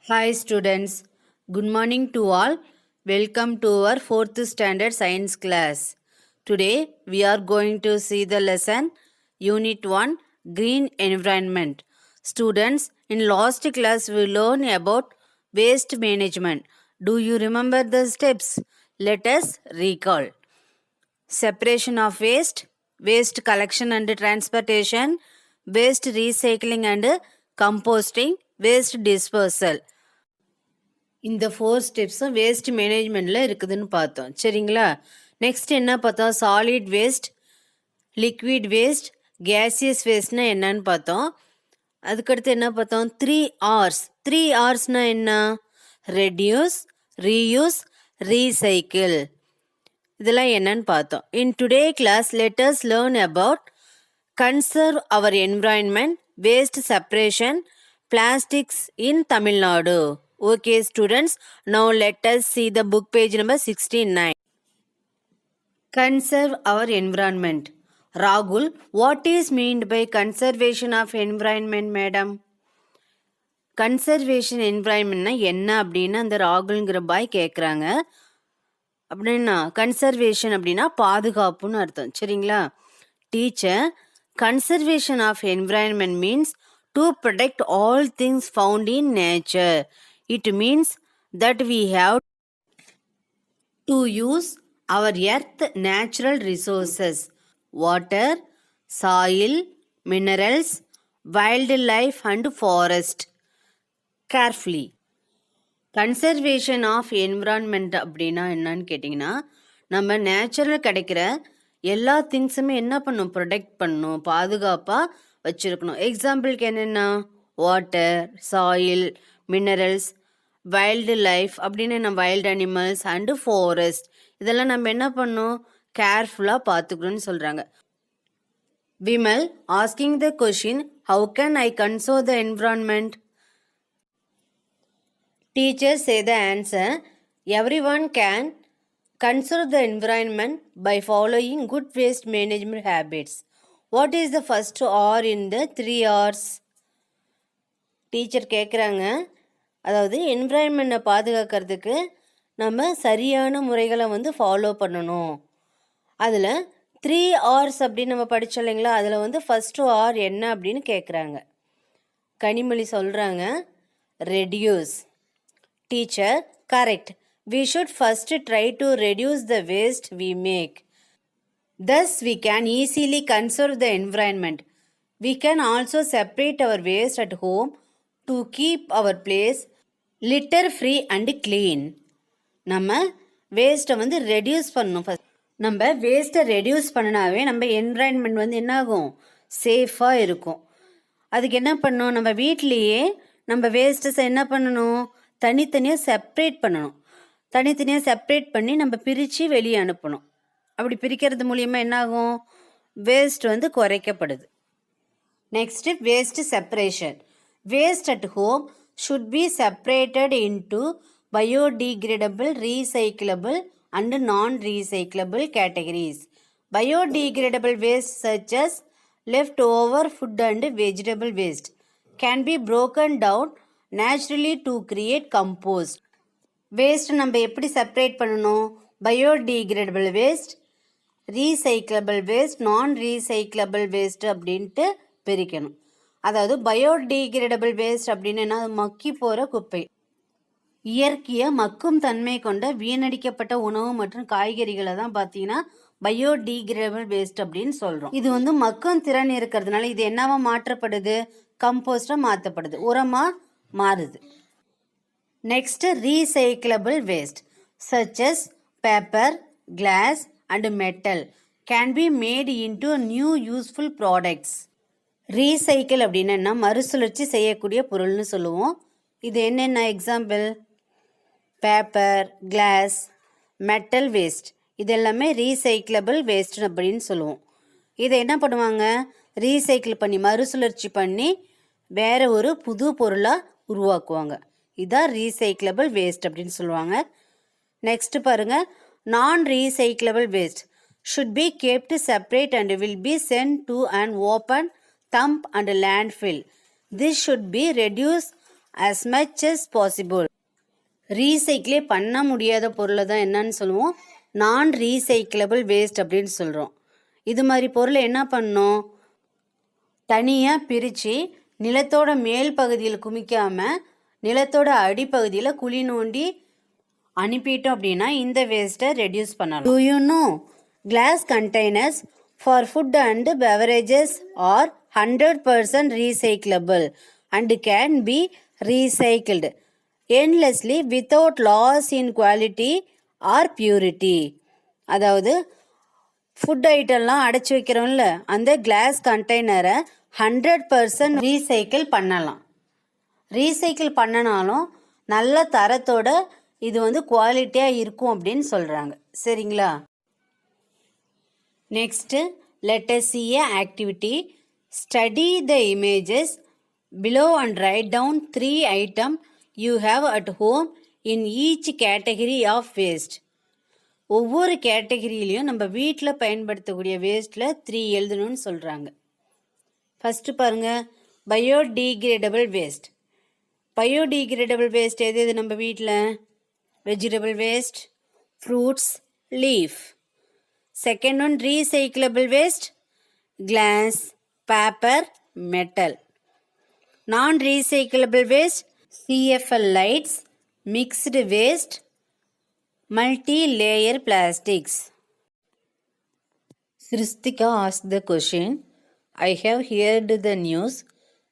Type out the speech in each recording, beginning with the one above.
Hi students, good morning to all. Welcome to our 4th standard science class. Today we are going to see the lesson Unit 1 Green Environment. Students, in last class we learned about waste management. Do you remember the steps? Let us recall. Separation of waste, waste collection and transportation, waste recycling and composting, waste dispersal. இந்த 4 ஸ்டெப்ஸும் waste மேனேஜ்மெண்ட்டில் இருக்குதுன்னு பார்த்தோம். சரிங்களா? Next என்ன பார்த்தோம்? Solid waste, liquid waste, gaseous வேஸ்ட்னா என்னன்னு பார்த்தோம். அதுக்கடுத்து என்ன பார்த்தோம்? 3 R's. 3 R'ஸ்னா என்ன? Reduce, reuse, recycle. இதெல்லாம் என்னன்னு பார்த்தோம். In today class let us learn about conserve our environment, waste separation, plastics in Tamil Nadu. Okay students, now let us see the book page number 69. Conserve our environment. Rahul, what is meant by conservation of environment, madam? Conservation என்விரான்மெண்ட்னா என்ன அப்படின்னு அந்த ராகுல்ங்கிற பாய் கேட்குறாங்க. அப்படின்னா conservation அப்படின்னா பாதுகாப்புன்னு அர்த்தம். சரிங்களா? Teacher, conservation of environment means to protect all things found in nature. It means that we have to use our earth natural resources, water, soil, minerals, wildlife and forest carefully. Conservation of environment அப்படின்னா என்னன்னு கேட்டிங்கன்னா, நம்ம natural கிடைக்கிற எல்லா திங்ஸுமே என்ன பண்ணும்? Protect பண்ணணும், பாதுகாப்பாக வச்சுருக்கணும். எக்ஸாம்பிளுக்கு என்னென்னா water, soil, minerals, wild life அப்படின்னு நம்ம வைல்டு அனிமல்ஸ் அண்டு ஃபாரஸ்ட் இதெல்லாம் நம்ம என்ன பண்ணணும்? கேர்ஃபுல்லாக பார்த்துக்கணும்னு சொல்கிறாங்க. Vimal asking the question, how can I conserve the environment? Teachers say the answer, everyone can conserve the environment by following good waste management habits. What is the first R in the 3 R's? Teacher கேட்குறாங்க, அதாவது என்விரான்மெண்ட்டை பாதுகாக்கிறதுக்கு நம்ம சரியான முறைகளை follow பண்ணணும். அதில் 3 R's அப்படின்னு நம்ம படித்தோம் இல்லைங்களா? அதில் ஃபஸ்ட்டு ஆர் என்ன அப்படின்னு கேட்குறாங்க. கனிமொழி சொல்கிறாங்க, reduce. Teacher, correct. We should first try to reduce the waste we make. Thus, we can easily conserve the environment. We can also separate our waste at home to keep our place litter free and clean. நம்ம வேஸ்ட்டை reduce பண்ணணும். First நம்ம வேஸ்ட்டை reduce பண்ணினாவே நம்ம environment என்ன ஆகும்? சேஃபாக இருக்கும். அதுக்கு என்ன பண்ணணும்? நம்ம வீட்லேயே நம்ம வேஸ்ட்டஸை என்ன பண்ணணும்? தனித்தனியாக செப்ரேட் பண்ணணும். தனித்தனியாக செப்ரேட் பண்ணி நம்ம பிரித்து வெளியே அனுப்பணும். அப்படி பிரிக்கிறது மூலிமா என்னாகும்? வேஸ்ட் குறைக்கப்படுது. Next waste separation. Waste at home should be separated into biodegradable, recyclable and non recyclable categories. Biodegradable waste such as left over food and vegetable waste can be broken down naturally to create compost. Waste நம்ம எப்படி separate பண்ணணும்? Biodegradable waste, recyclable waste, non recyclable waste அப்படின்ட்டு பிரிக்கணும். அதாவது biodegradable waste அப்படின்னா மக்கி போகிற குப்பை, இயற்கையாக மக்கும் தன்மை கொண்ட வீணடிக்கப்பட்ட உணவு மற்றும் காய்கறிகளை தான் பார்த்தீங்கன்னா பயோடிகிரேடபிள் வேஸ்ட் அப்படின்னு சொல்கிறோம். இது மக்கும் திறன் இருக்கிறதுனால இது என்னவா மாற்றப்படுது? கம்போஸ்டாக மாற்றப்படுது, உரமாக மாறுது. Next recyclable waste such as paper, glass and metal can be made into new useful products. Recycle அப்படின்னா மறுசுழற்சி செய்யக்கூடிய பொருள்னு சொல்லுவோம். இது என்னென்ன example? Paper, glass, metal waste இது எல்லாமே ரீசைக்கிளபிள் வேஸ்ட் அப்படின்னு சொல்லுவோம். இதை என்ன பண்ணுவாங்க? ரீசைக்கிள் பண்ணி மறுசுழற்சி பண்ணி வேற ஒரு புது பொருளாக உருவாக்குவாங்க. இதான் ரீசைக்கிளபிள் வேஸ்ட் அப்படின்னு சொல்லுவாங்க. நெக்ஸ்ட் பாருங்க, நான் recyclable waste should be kept separate and will be sent to an open thumb and landfill. This should be reduce as much as possible. ரீசைக்கிளே பண்ண முடியாத பொருளை தான் என்னன்னு சொல்லுவோம், நான் ரீசைக்கிளபிள் வேஸ்ட் அப்படின்னு சொல்கிறோம். இது மாதிரி பொருளை என்ன பண்ணணும், தனியாக பிரித்து நிலத்தோட மேல் பகுதியில் குமிக்காமல் நிலத்தோட அடிப்பகுதியில் குழி நோண்டி அனுப்பிட்டோம் அப்படின்னா இந்த வேஸ்ட்டை ரெடியூஸ் பண்ணலாம். Do you know glass containers for food and beverages are 100% recyclable and can be recycled endlessly without loss in quality or purity. அதாவது ஃபுட் ஐட்டம்லாம் அடைச்சி வைக்கிறோம்ல, அந்த கிளாஸ் கண்டெய்னரை 100% ரீசைக்கிள் பண்ணலாம். ரீசைக்கிள் பண்ணனாலும் நல்ல தரத்தோட இது வந்து குவாலிட்டியாக இருக்கும் அப்படின்னு சொல்கிறாங்க. சரிங்களா? Next let us see a activity. Study the images below and write down 3 items you have at home in each category of waste. ஒவ்வொரு கேட்டகரியிலையும் நம்ம வீட்டில் பயன்படுத்தக்கூடிய வேஸ்ட்டில் 3 எழுதணும்னு சொல்கிறாங்க. ஃபஸ்ட்டு பாருங்கள், பயோடிகிரேடபிள் வேஸ்ட். பயோடிகிரேடபிள் வேஸ்ட் எது நம்ம வீட்டில்? Vegetable waste, fruits, leaf. Second one recyclable waste, glass, paper, metal. Non recyclable waste, CFL lights, mixed waste, multi-layer plastics. Sristika asked the question, I have heard the news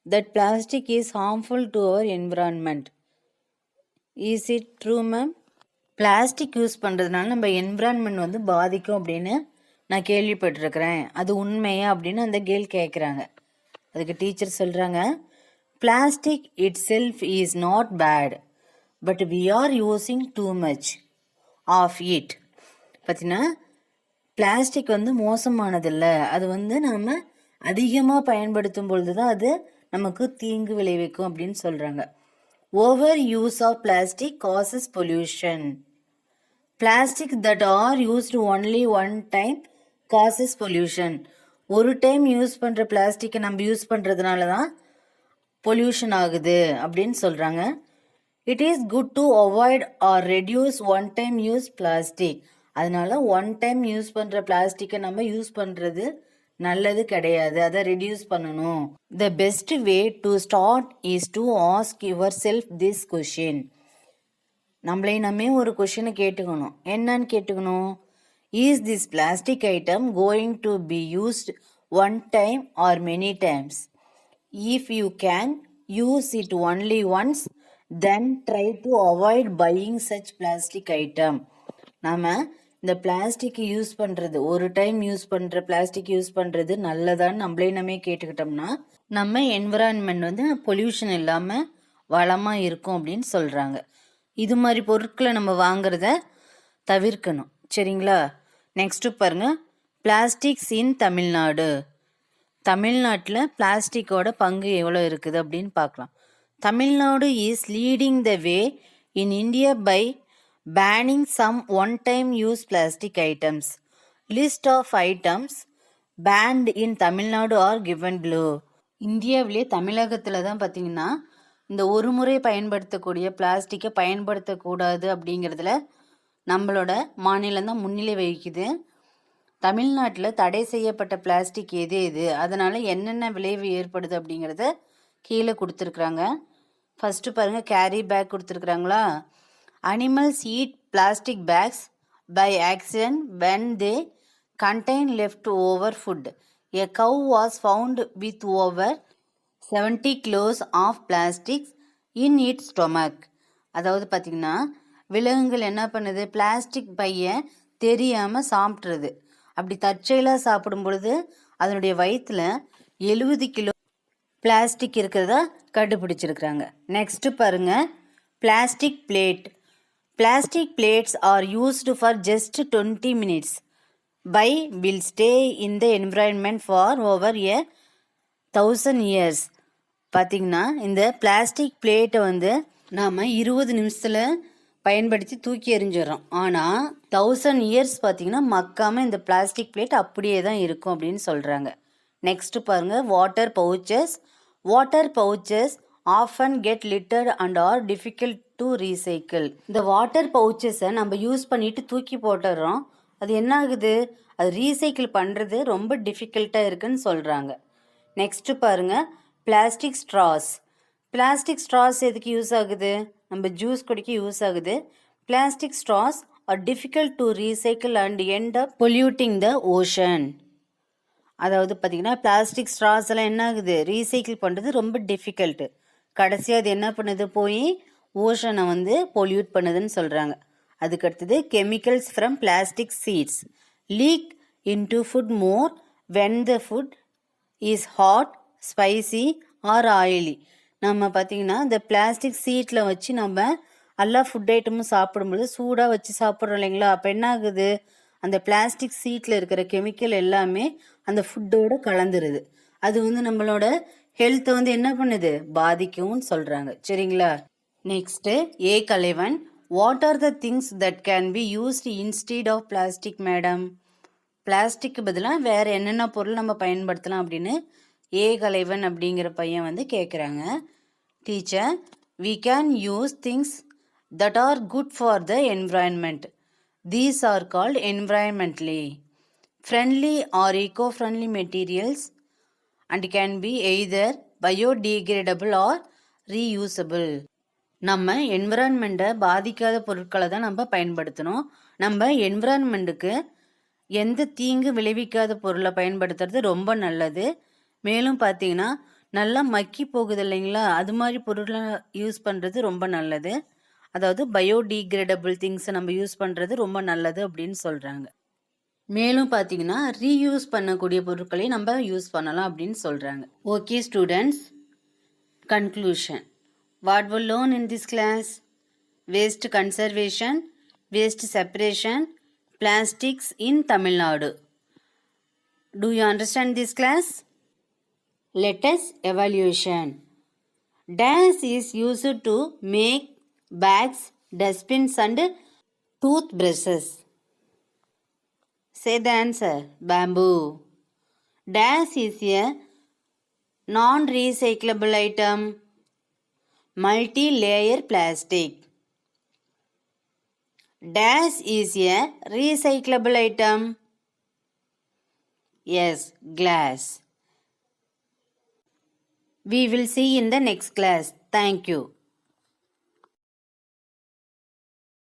that plastic is harmful to our environment. Is it true, ma'am? Plastic use பண்ணுறதுனால நம்ம environment வந்து பாதிக்கும் அப்படின்னு நான் கேள்விப்பட்டிருக்கிறேன், அது உண்மையா அப்படின்னு அந்த கேர்ள் கேட்குறாங்க. அதுக்கு டீச்சர் சொல்கிறாங்க, plastic itself is not bad but we are using too much of it. பார்த்தீங்கன்னா பிளாஸ்டிக் வந்து மோசமானதில்லை, அது வந்து நம்ம அதிகமாக பயன்படுத்தும் பொழுது தான் அது நமக்கு தீங்கு விளைவிக்கும் அப்படின்னு சொல்கிறாங்க. Over use of plastic causes pollution. Plastic that are used only one time causes pollution. ஒரு டைம் யூஸ் பண்ணுற பிளாஸ்டிக்கை நம்ம யூஸ் பண்ணுறதுனால தான் பொல்யூஷன் ஆகுது அப்படின்னு சொல்கிறாங்க. It is good to avoid or reduce one time use plastic. அதனால ஒன் டைம் யூஸ் பண்ணுற பிளாஸ்டிக்கை நம்ம யூஸ் பண்ணுறது நல்லது கிடையாது, அதை ரெடியூஸ் பண்ணணும். The best way to start is to ask your self this question. நம்மளே நம்ம ஒரு கொஷினை கேட்டுக்கணும். என்னன்னு கேட்டுக்கணும்? Is this plastic item going to be used one time are many times? If you can use it only once then try to avoid buying such plastic item. நம்ம இந்த plastic use பண்ணுறது, ஒரு டைம் யூஸ் பண்ணுற plastic use பண்ணுறது நல்லதான்னு நம்மளே நம்ம கேட்டுக்கிட்டோம்னா நம்ம environment வந்து பொல்யூஷன் இல்லாமல் வளமாக இருக்கும் அப்படின்னு சொல்கிறாங்க. இது மாதிரி பொருட்களை நம்ம வாங்குறத தவிர்க்கணும். சரிங்களா? நெக்ஸ்ட்டு பாருங்கள், பிளாஸ்டிக்ஸ் இன் தமிழ்நாடு. தமிழ்நாட்டில் பிளாஸ்டிக்கோட பங்கு எவ்வளோ இருக்குது அப்படின்னு பார்க்கலாம். Tamil Nadu is leading the way in India by banning some one-time use plastic items. List of items banned in Tamil Nadu are given below. இந்தியாவிலே தமிழகத்தில் தான் பார்த்திங்கன்னா இந்த ஒரு முறை பயன்படுத்தக்கூடிய பிளாஸ்டிக்கை பயன்படுத்தக்கூடாது அப்படிங்கிறதுல நம்மளோட மாநிலம் தான் முன்னிலை வகிக்குது. தமிழ்நாட்டில் தடை செய்யப்பட்ட பிளாஸ்டிக் எது எது, அதனால் என்னென்ன விளைவு ஏற்படுது அப்படிங்கிறத கீழே கொடுத்துருக்குறாங்க. ஃபஸ்ட்டு பாருங்கள், கேரி பேக் கொடுத்துருக்குறாங்களா. Animals eat plastic bags by accident when they contain leftover food. A cow was found with over 70 kilos of plastics in its stomach. அதாவது பார்த்திங்கன்னா விலங்குகள் என்ன பண்ணுது, பிளாஸ்டிக் பையை தெரியாமல் சாப்பிட்றது. அப்படி தற்செயலாக சாப்பிடும் பொழுது அதனுடைய வயிற்றில் 70 கிலோ பிளாஸ்டிக் இருக்கிறதா கண்டுபிடிச்சிருக்கிறாங்க. நெக்ஸ்ட்டு பாருங்கள், plastic plate. Plastic plates are used for just 20 minutes but will stay in the environment for over 1000 years. பார்த்திங்கன்னா இந்த பிளாஸ்டிக் பிளேட்டை வந்து நாம் 20 நிமிஷத்தில் பயன்படுத்தி தூக்கி எறிஞ்சிடறோம். ஆனால் 1000 இயர்ஸ் பார்த்திங்கன்னா மக்காமல் இந்த பிளாஸ்டிக் பிளேட் அப்படியே தான் இருக்கும் அப்படின்னு சொல்கிறாங்க. நெக்ஸ்ட்டு பாருங்கள், water pouches. Water pouches often get littered and are difficult to recycle. இந்த வாட்டர் பவுச்சஸை நம்ம யூஸ் பண்ணிட்டு தூக்கி போட்டுடுறோம். அது என்ன ஆகுது, அது ரீசைக்கிள் பண்ணுறது ரொம்ப டிஃபிகல்ட்டாக இருக்குன்னு சொல்கிறாங்க. நெக்ஸ்ட்டு பாருங்கள், பிளாஸ்டிக் ஸ்ட்ராஸ். பிளாஸ்டிக் ஸ்ட்ராஸ் எதுக்கு யூஸ் ஆகுது, நம்ம ஜூஸ் குடிக்க யூஸ் ஆகுது. Plastic straws are difficult to recycle and end up polluting the ocean. அதாவது பார்த்திங்கன்னா பிளாஸ்டிக் ஸ்ட்ராஸ் எல்லாம் என்ன ஆகுது, ரீசைக்கிள் பண்ணுறது ரொம்ப டிஃபிகல்ட்டு. கடைசியாக அது என்ன பண்ணுது, போய் ஓஷனை வந்து பொல்யூட் பண்ணுதுன்னு சொல்கிறாங்க. அதுக்கடுத்தது chemicals from plastic sheets leak into food more when the food is hot, spicy or oily. நம்ம பார்த்திங்கன்னா இந்த பிளாஸ்டிக் சீட்டில் வச்சு நம்ம எல்லா ஃபுட் ஐட்டமும் சாப்பிடும்போது சூடாக வச்சு சாப்பிட்றோம் இல்லைங்களா, அப்போ என்ன ஆகுது, அந்த பிளாஸ்டிக் சீட்டில் இருக்கிற கெமிக்கல் எல்லாமே அந்த ஃபுட்டோடு கலந்துருது. அது வந்து நம்மளோட ஹெல்த்தை வந்து என்ன பண்ணுது, பாதிக்கும்னு சொல்கிறாங்க. சரிங்களா. நெக்ஸ்ட்டு ஏ கலைவன், what are the things that can be used instead of plastic madam. பிளாஸ்டிக்கு பதிலாக வேறு என்னென்ன பொருள் நம்ம பயன்படுத்தலாம் அப்படின்னு ஏ கலைவன் அப்படிங்கிற பையன் வந்து கேட்குறாங்க. Teacher, we can use things that are good for the environment. These are called environmentally friendly or eco-friendly materials and can be either biodegradable or reusable. நம்ம என்விரான்மெண்ட்டை பாதிக்காத பொருட்களை தான் நம்ம பயன்படுத்தணும். நம்ம என்விரான்மெண்ட்டுக்கு எந்த தீங்கு விளைவிக்காத பொருளை பயன்படுத்துறது ரொம்ப நல்லது. மேலும் பார்த்தீங்கன்னா நல்லா மக்கி போகுது இல்லைங்களா, அது மாதிரி பொருளை யூஸ் பண்ணுறது ரொம்ப நல்லது. அதாவது பயோடிகிரேடபிள் திங்ஸை நம்ம யூஸ் பண்ணுறது ரொம்ப நல்லது அப்படின்னு சொல்கிறாங்க. மேலும் பார்த்தீங்கன்னா ரீயூஸ் பண்ணக்கூடிய பொருட்களை நம்ம யூஸ் பண்ணலாம் அப்படின்னு சொல்கிறாங்க. Okay students, conclusion. What we learn in this class? Waste conservation, waste separation, plastics in Tamil Nadu. Do you understand this class? Let us evaluation. Dash is used to make bags, dustbins and toothbrushes. Say the answer. Bamboo. Dash is a non-recyclable item. Multi-layer plastic. Dash is a recyclable item. Yes, glass. We will see in the next class. Thank you.